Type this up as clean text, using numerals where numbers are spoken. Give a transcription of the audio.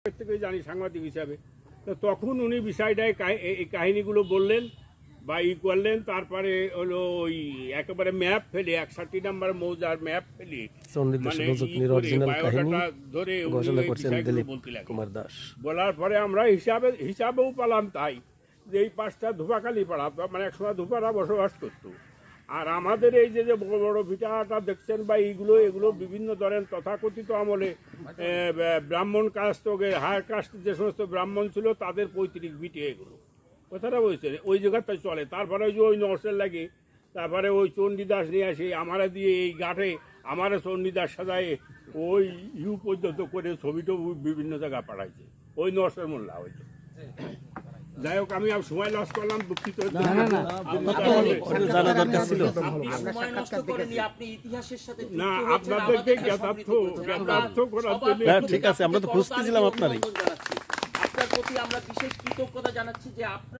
থেকে জানি সাংবাদিক হিসাবে। তো তখন উনি বিষয়টায় এই কাহিনীগুলো বললেন বা করলেন। তারপরে হলো ওই একেবারে ম্যাপ ফেলে 61 নম্বর মৌজার ম্যাপ ফেলে মানে বায়োডাটা ধরে বলার পরে আমরা হিসাবেও পেলাম তাই যে এই পাঁচটা ধোপাখালি পাড়া, মানে একসময় ধোপারা বসবাস করতো। আর আমাদের এই যে বড় বড় ভিটাটা দেখছেন বা এগুলো বিভিন্ন ধরনের তথাকথিত আমলে ব্রাহ্মণ কাস্ট, হায়ার কাস্ট যে সমস্ত ব্রাহ্মণ ছিল তাদের পৈতৃক ভিটে এগুলো, কথাটা বলছে ওই জায়গাটাই চলে। তারপরে ওই যে ওই নর্সের লাগে, তারপরে ওই চণ্ডীদাস নিয়ে আসে আমারা দিয়ে এই ঘাটে আমারা চণ্ডীদাস সাজায় ওই ইউ পর্যন্ত করে ছবিটাও বিভিন্ন জায়গায় পাঠাইছে ওই নর্সের মোল্লা হয়েছে। যাই হোক, আমি আর সময় লস করলাম, দুঃখিত। না, আপনাদেরকে জ্ঞাতার্থ করার জন্য ঠিক আছে, আমরা তো খুঁজতেছিলাম আপনারই। আপনার প্রতি আমরা বিশেষ কৃতজ্ঞতা জানাচ্ছি যে আপনার